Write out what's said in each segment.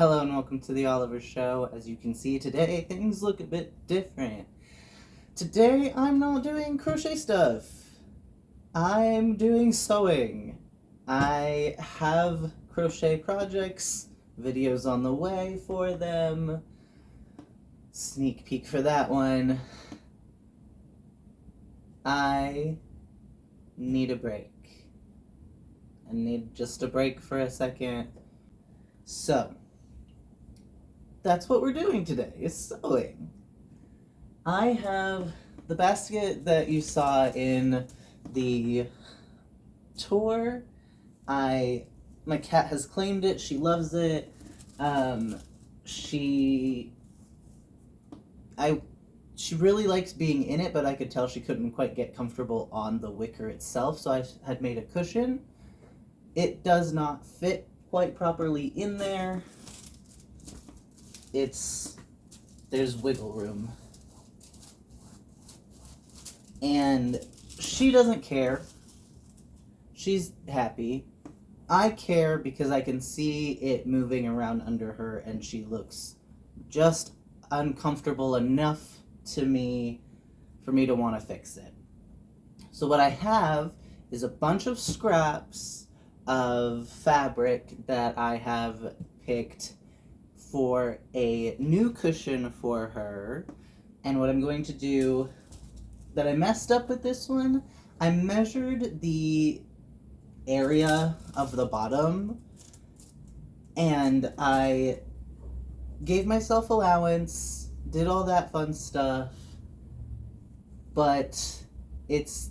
Hello and welcome to the Oliver Show. As you can see today, things look a bit different. Today, I'm not doing crochet stuff. I'm doing sewing. I have crochet projects, videos on the way for them. Sneak peek for that one. I need a break. I need just a break for a second. So, that's what we're doing today, is sewing. I have the basket that you saw in the tour. My cat has claimed it. She loves it. She really likes being in it, but I could tell she couldn't quite get comfortable on the wicker itself, so I had made a cushion. It does not fit quite properly in there. There's wiggle room. And she doesn't care. She's happy. I care because I can see it moving around under her and she looks just uncomfortable enough to me for me to want to fix it. So what I have is a bunch of scraps of fabric that I have picked for a new cushion for her. And what I'm going to do, that I messed up with this one, I measured the area of the bottom and I gave myself allowance, did all that fun stuff, but it's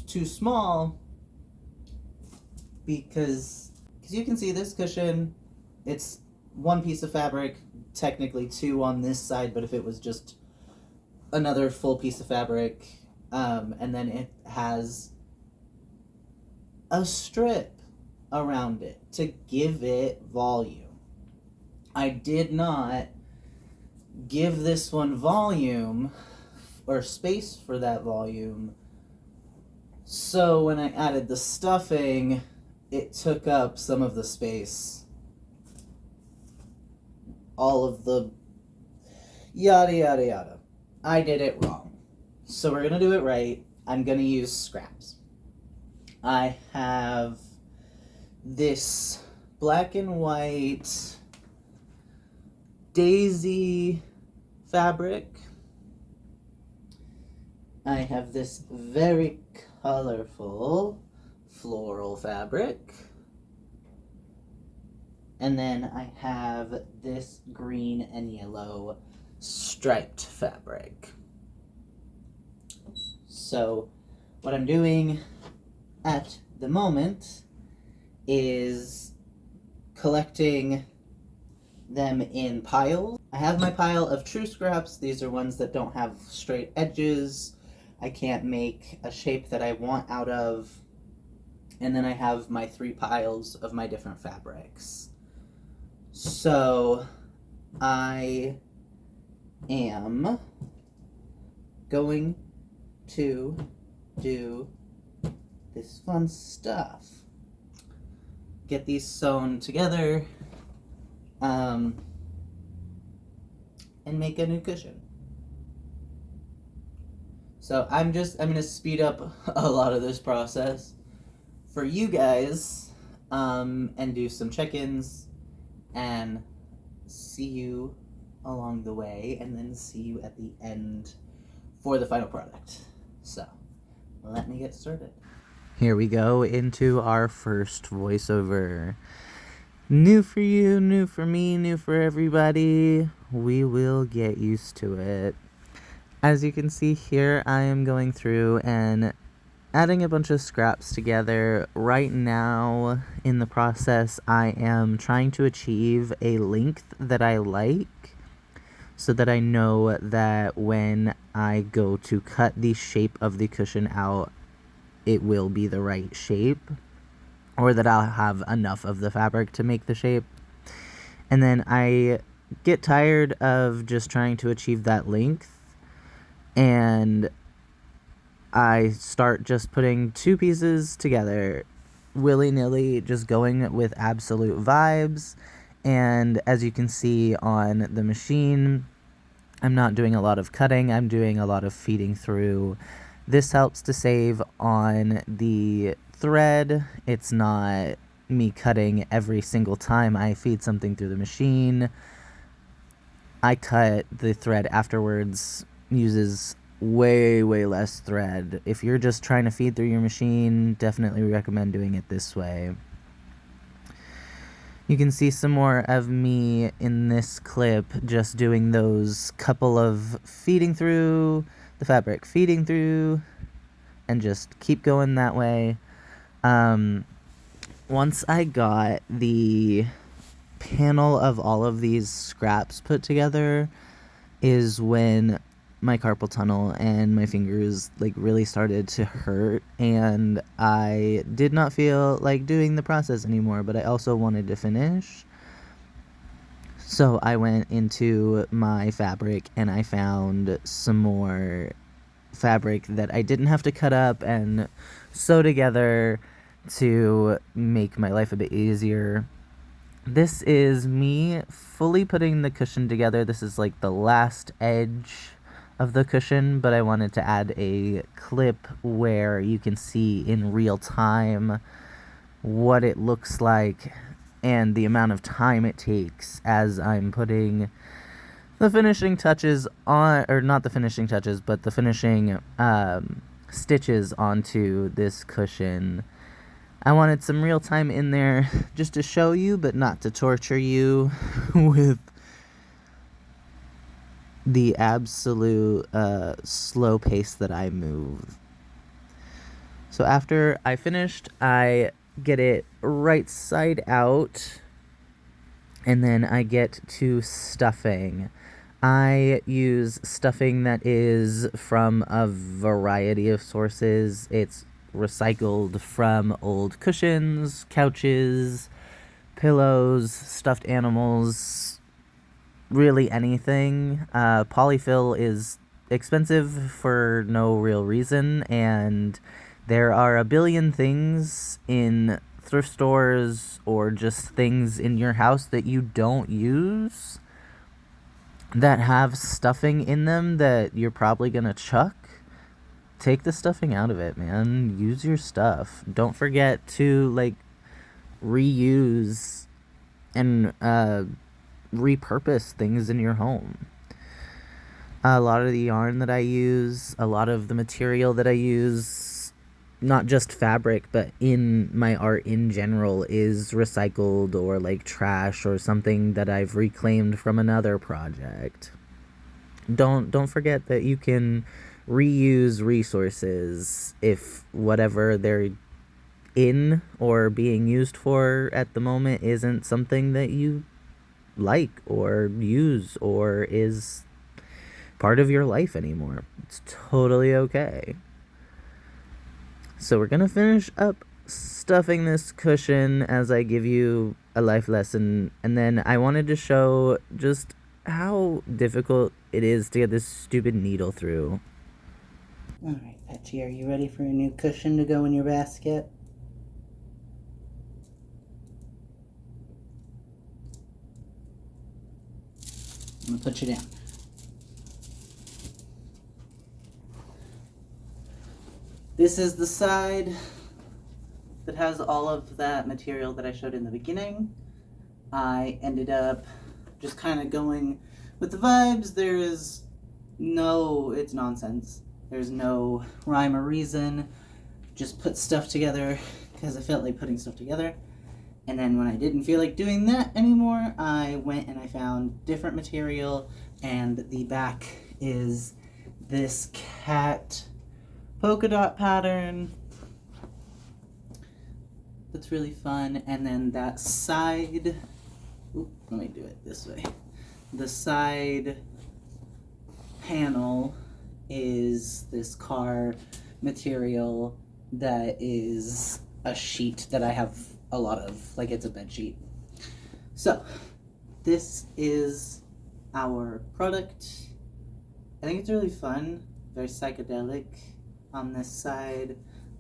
too small because you can see this cushion, it's one piece of fabric, technically two on this side, but if it was just another full piece of fabric, and then it has a strip around it to give it volume. I did not give this one volume or space for that volume, so when I added the stuffing, it took up some of the space. All of the yada yada yada. I did it wrong. So we're gonna do it right. I'm gonna use scraps. I have this black and white daisy fabric. I have this very colorful floral fabric. And then I have this green and yellow striped fabric. So what I'm doing at the moment is collecting them in piles. I have my pile of true scraps. These are ones that don't have straight edges. I can't make a shape that I want out of. And then I have my 3 piles of my different fabrics. So I am going to do this fun stuff. Get these sewn together, and make a new cushion. So I'm gonna speed up a lot of this process for you guys, and do some check-ins and see you along the way, and then see you at the end for the final product. So, let me get started. Here we go into our first voiceover. New for you, new for me, new for everybody. We will get used to it. As you can see here, I am going through and adding a bunch of scraps together. Right now, in the process, I am trying to achieve a length that I like, so that I know that when I go to cut the shape of the cushion out, it will be the right shape, or that I'll have enough of the fabric to make the shape. And then I get tired of just trying to achieve that length, and I start just putting 2 pieces together willy-nilly, just going with absolute vibes, And as you can see on the machine, I'm not doing a lot of cutting, I'm doing a lot of feeding through. This helps to save on the thread. It's not me cutting every single time I feed something through the machine. I cut the thread afterwards, uses way less thread. If you're just trying to feed through your machine, definitely recommend doing it this way. You can see some more of me in this clip just doing those couple of feeding through the fabric, feeding through, and just keep going that way. Once I got the panel of all of these scraps put together is when my carpal tunnel and my fingers like really started to hurt, and I did not feel like doing the process anymore, but I also wanted to finish. So I went into my fabric and I found some more fabric that I didn't have to cut up and sew together to make my life a bit easier. This is me fully putting the cushion together. This is like the last edge of the cushion, but I wanted to add a clip where you can see in real time what it looks like and the amount of time it takes as I'm putting the finishing touches on, or not the finishing touches, but the finishing stitches onto this cushion. I wanted some real time in there just to show you, but not to torture you with the absolute slow pace that I move. So after I finished, I get it right side out, and then I get to stuffing. I use stuffing that is from a variety of sources. It's recycled from old cushions, couches, pillows, stuffed animals, really anything. Polyfill is expensive for no real reason, and there are a billion things in thrift stores or just things in your house that you don't use that have stuffing in them that you're probably gonna chuck. Take the stuffing out of it, man. Use your stuff. Don't forget to like reuse and repurpose things in your home. A lot of the yarn that I use, a lot of the material that I use, not just fabric, but in my art in general, is recycled or like trash or something that I've reclaimed from another project. Don't forget that you can reuse resources if whatever they're in or being used for at the moment isn't something that you like or use or is part of your life anymore. It's totally okay. So we're gonna finish up stuffing this cushion as I give you a life lesson, and then I wanted to show just how difficult it is to get this stupid needle through. Alright, Patchy, are you ready for a new cushion to go in your basket? I'm gonna put you down. This is the side that has all of that material that I showed in the beginning. I ended up just kind of going with the vibes. It's nonsense. There's no rhyme or reason. Just put stuff together because I felt like putting stuff together. And then when I didn't feel like doing that anymore, I went and I found different material, and the back is this cat polka dot pattern that's really fun. And then that side, let me do it this way. The side panel is this car material that is a sheet that I have a lot of, like it's a bed sheet. So this is our product. I think it's really fun, very psychedelic on this side,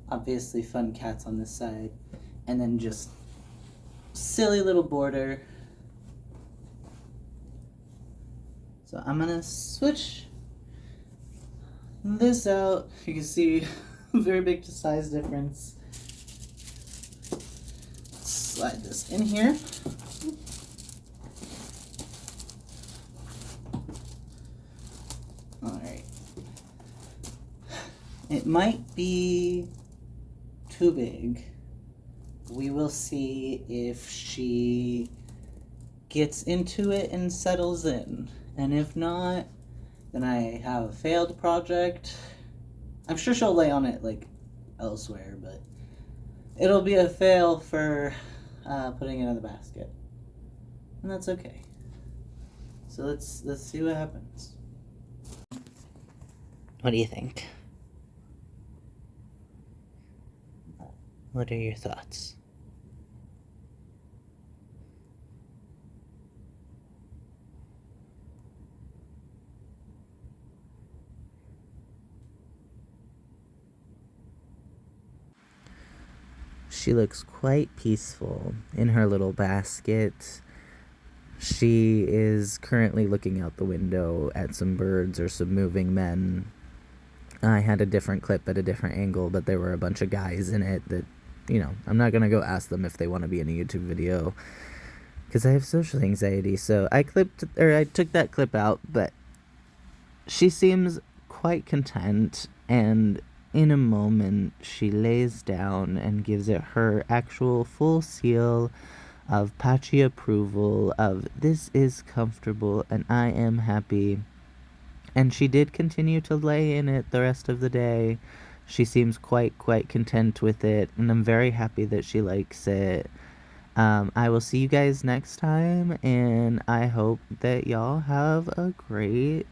obviously fun cats on this side, and then just silly little border So I'm gonna switch this out. You can see a very big size difference. Slide this in here. Alright. It might be too big. We will see if she gets into it and settles in. And if not, then I have a failed project. I'm sure she'll lay on it like elsewhere, but it'll be a fail for putting it in the basket. And that's okay. So let's see what happens. What do you think? What are your thoughts? She looks quite peaceful in her little basket. She is currently looking out the window at some birds or some moving men. I had a different clip at a different angle, but there were a bunch of guys in it that, I'm not going to go ask them if they want to be in a YouTube video because I have social anxiety. So I took that clip out, but she seems quite content, and in a moment she lays down and gives it her actual full seal of Patchy approval of this is comfortable and I am happy. And she did continue to lay in it the rest of the day. She seems quite content with it, and I'm very happy that she likes it. I will see you guys next time, and I hope that y'all have a great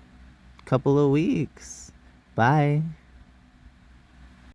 couple of weeks. Bye.